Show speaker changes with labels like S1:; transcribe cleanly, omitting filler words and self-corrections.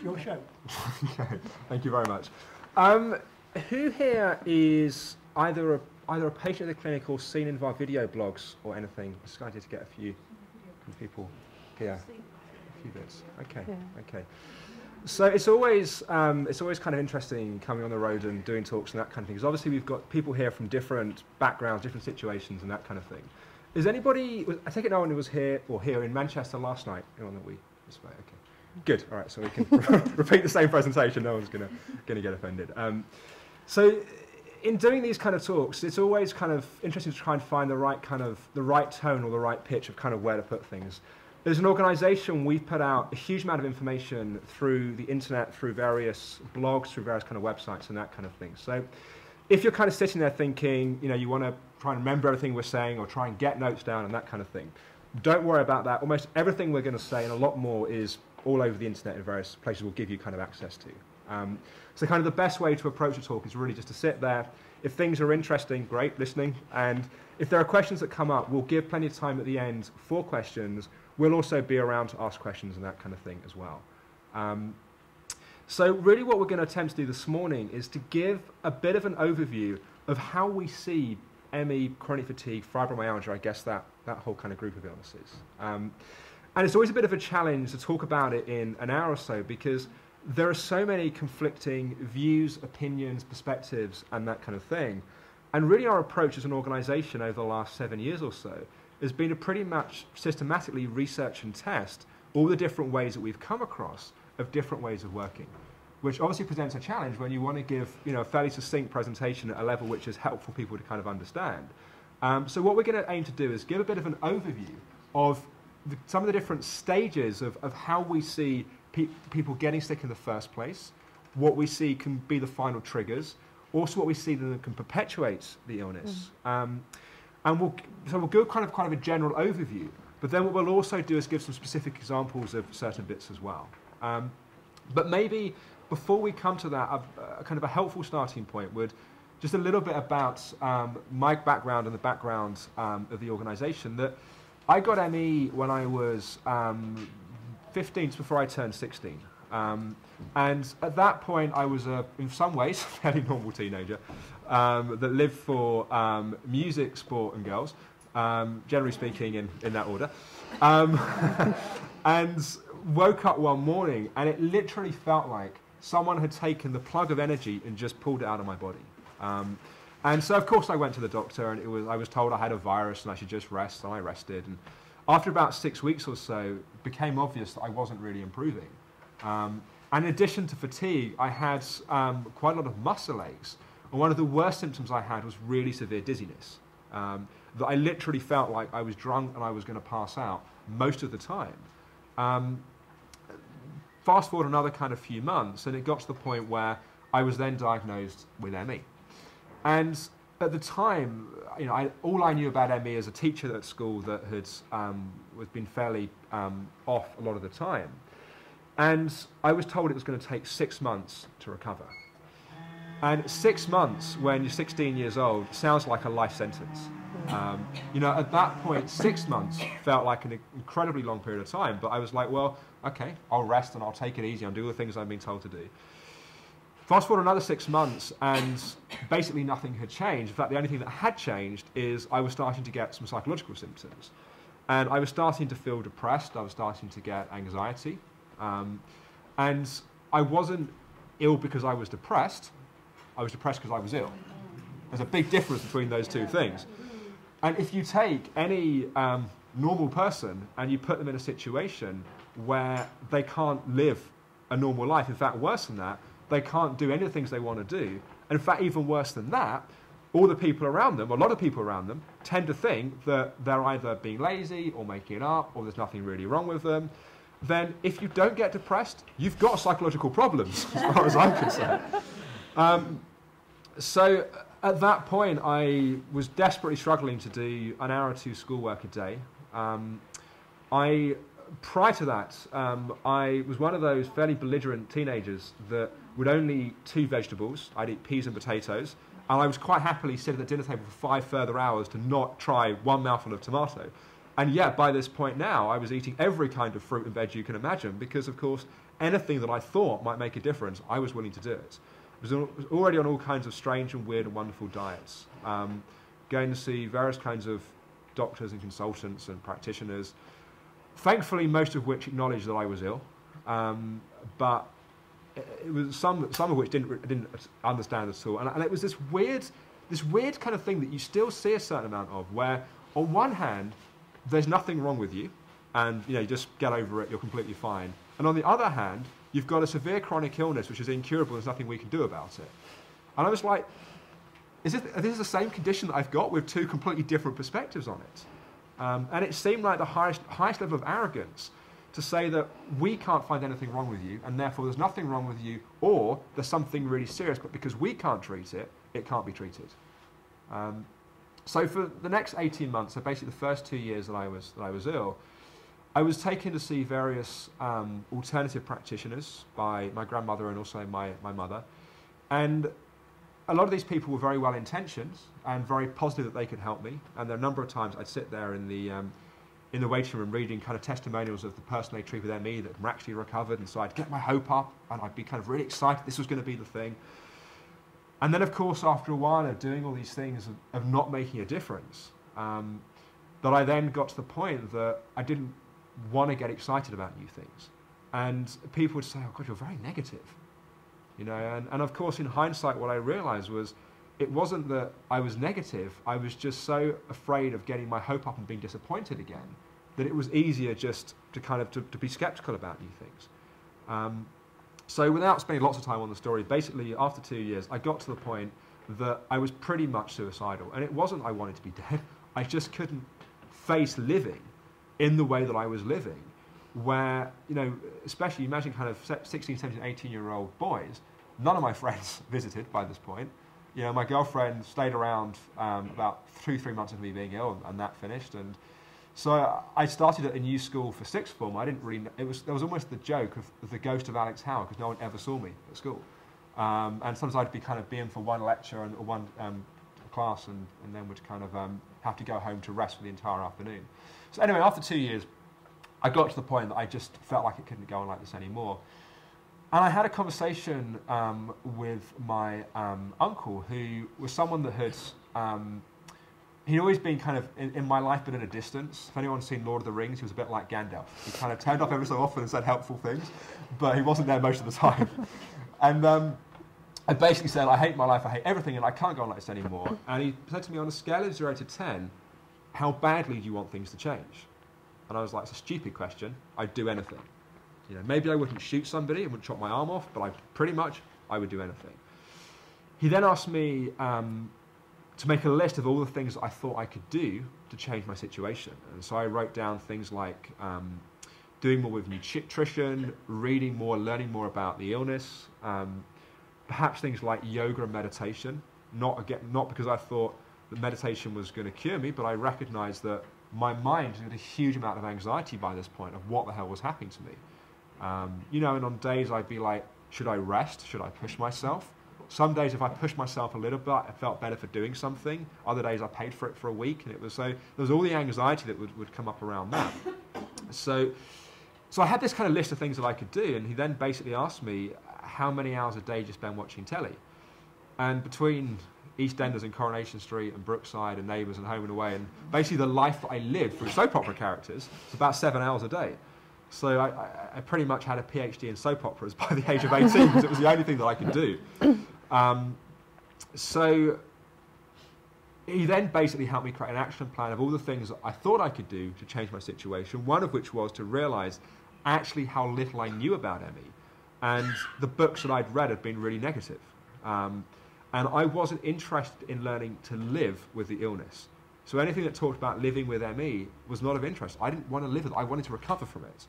S1: your show.
S2: Okay, thank you very much. Who here is either a patient at the clinic or seen any of our video blogs or anything? It's excited to get a few people here. A few bits. Okay,
S3: Yeah.
S2: okay. So it's always kind of interesting coming on the road and doing talks and that kind of thing, because obviously we've got people here from different backgrounds, different situations and that kind of thing. Is anybody, I take it no one who was here or here in Manchester last night? Anyone that we display? Okay. Good. All right. So we can repeat the same presentation. No one's gonna get offended. So in doing these kind of talks, it's always kind of interesting to try and find the right tone or the right pitch of kind of where to put things. As an organisation, we've put out a huge amount of information through the internet, through various blogs, through various kind of websites and that kind of thing. So if you're kind of sitting there thinking, you know, you want to try and remember everything we're saying or try and get notes down and that kind of thing, don't worry about that. Almost everything we're going to say and a lot more is all over the internet in various places we'll give you kind of access to. So kind of the best way to approach a talk is really just to sit there. If things are interesting, great, listening. And if there are questions that come up, we'll give plenty of time at the end for questions. We'll also be around to ask questions and that kind of thing as well. So really what we're going to attempt to do this morning is to give a bit of an overview of how we see ME, chronic fatigue, fibromyalgia, I guess that whole kind of group of illnesses. And it's always a bit of a challenge to talk about it in an hour or so because there are so many conflicting views, opinions, perspectives, and that kind of thing. And really our approach as an organisation over the last 7 years or so has been to pretty much systematically research and test all the different ways that we've come across of different ways of working, which obviously presents a challenge when you want to give, you know, a fairly succinct presentation at a level which is helpful for people to kind of understand. So what we're going to aim to do is give a bit of an overview of some of the different stages of how we see people getting sick in the first place, what we see can be the final triggers, also what we see that can perpetuate the illness. And we'll go kind of a general overview, but then what we'll also do is give some specific examples of certain bits as well. But maybe before we come to that, a kind of a helpful starting point would just a little bit about my background and the background of the organisation. That I got ME when I was 15, just before I turned 16. And at that point, I was, in some ways, a fairly normal teenager that lived for music, sport, and girls, generally speaking, in that order. And woke up one morning, and it literally felt like someone had taken the plug of energy and just pulled it out of my body. And so, of course, I went to the doctor, and I was told I had a virus and I should just rest, and I rested. And after about 6 weeks or so, it became obvious that I wasn't really improving. And in addition to fatigue, I had quite a lot of muscle aches. And one of the worst symptoms I had was really severe dizziness. That I literally felt like I was drunk and I was going to pass out most of the time. Fast forward another kind of few months, and it got to the point where I was then diagnosed with ME. And at the time, you know, all I knew about ME as a teacher at school that had been fairly off a lot of the time. And I was told it was going to take 6 months to recover. And 6 months when you're 16 years old sounds like a life sentence. You know, at that point, 6 months felt like an incredibly long period of time. But I was like, well, okay, I'll rest and I'll take it easy. I'll do all the things I've been told to do. Fast forward another 6 months, and basically nothing had changed. In fact, the only thing that had changed is I was starting to get some psychological symptoms. And I was starting to feel depressed. I was starting to get anxiety. And I wasn't ill because I was depressed. I was depressed because I was ill. There's a big difference between those two things. And if you take any normal person and you put them in a situation where they can't live a normal life, in fact, worse than that, they can't do any of the things they want to do. And in fact, even worse than that, all the people around them, a lot of people around them, tend to think that they're either being lazy or making it up or there's nothing really wrong with them. Then if you don't get depressed, you've got psychological problems, as far as I'm concerned. So at that point, I was desperately struggling to do an hour or two schoolwork a day. Prior to that, I was one of those fairly belligerent teenagers that would only eat 2 vegetables. I'd eat peas and potatoes. And I was quite happily sit at the dinner table for 5 further hours to not try 1 mouthful of tomato. And yet, by this point now, I was eating every kind of fruit and veg you can imagine because, of course, anything that I thought might make a difference, I was willing to do it. I was already on all kinds of strange and weird and wonderful diets, going to see various kinds of doctors and consultants and practitioners, thankfully most of which acknowledged that I was ill, but it was some of which didn't understand at all. And it was this weird kind of thing that you still see a certain amount of, where on one hand, there's nothing wrong with you, and you just get over it, you're completely fine. And on the other hand, you've got a severe chronic illness which is incurable, there's nothing we can do about it. And I was like, is this the same condition that I've got with two completely different perspectives on it? And it seemed like the highest level of arrogance to say that we can't find anything wrong with you, and therefore there's nothing wrong with you, or there's something really serious, but because we can't treat it, it can't be treated. So for the next 18 months, so basically the first 2 years that I was ill, I was taken to see various alternative practitioners by my grandmother and also my mother. And a lot of these people were very well intentioned and very positive that they could help me. And there are a number of times I'd sit there in the waiting room reading kind of testimonials of the person they treated with ME that were actually recovered. And so I'd get my hope up and I'd be kind of really excited this was going to be the thing. And then, of course, after a while of doing all these things of not making a difference, that I then got to the point that I didn't want to get excited about new things. And people would say, oh God, you're very negative. And of course, in hindsight, what I realized was it wasn't that I was negative, I was just so afraid of getting my hope up and being disappointed again, that it was easier just to kind of to be skeptical about new things. So without spending lots of time on the story, basically after 2 years, I got to the point that I was pretty much suicidal. And it wasn't I wanted to be dead, I just couldn't face living in the way that I was living, where, especially imagine kind of 16, 17, 18-year-old boys, none of my friends visited by this point. My girlfriend stayed around about 3 months of me being ill, and that finished. And so I started at a new school for sixth form. I didn't really, there was almost the joke of the ghost of Alex Howard, because no one ever saw me at school. And sometimes I'd be kind of being for one lecture or one class, and then would kind of have to go home to rest for the entire afternoon. So anyway, after 2 years, I got to the point that I just felt like it couldn't go on like this anymore. And I had a conversation with my uncle, who was someone that had, he'd always been kind of, in my life, but at a distance. If anyone's seen Lord of the Rings, he was a bit like Gandalf. He kind of turned up every so often and said helpful things, but he wasn't there most of the time. And I basically said, I hate my life, I hate everything, and I can't go on like this anymore. And he said to me, on a scale of 0 to 10, how badly do you want things to change? And I was like, it's a stupid question. I'd do anything. Maybe I wouldn't shoot somebody, I wouldn't chop my arm off, but I would do anything. He then asked me to make a list of all the things that I thought I could do to change my situation. And so I wrote down things like doing more with nutrition, reading more, learning more about the illness, perhaps things like yoga and meditation, not because I thought that meditation was going to cure me, but I recognized that my mind had a huge amount of anxiety by this point of what the hell was happening to me. And on days I'd be like, should I rest? Should I push myself? Some days if I pushed myself a little bit, I felt better for doing something. Other days I paid for it for a week, and it was so there was all the anxiety that would come up around that. So I had this kind of list of things that I could do, and he then basically asked me, how many hours a day do you spend watching telly? And between EastEnders and Coronation Street and Brookside and Neighbours and Home and Away, and basically the life that I lived through soap opera characters, it's about 7 hours a day. So I pretty much had a PhD in soap operas by the age of 18, because it was the only thing that I could do. So he then basically helped me create an action plan of all the things that I thought I could do to change my situation, one of which was to realise actually how little I knew about ME. And the books that I'd read had been really negative. And I wasn't interested in learning to live with the illness. So anything that talked about living with ME was not of interest. I didn't want to live with it. I wanted to recover from it.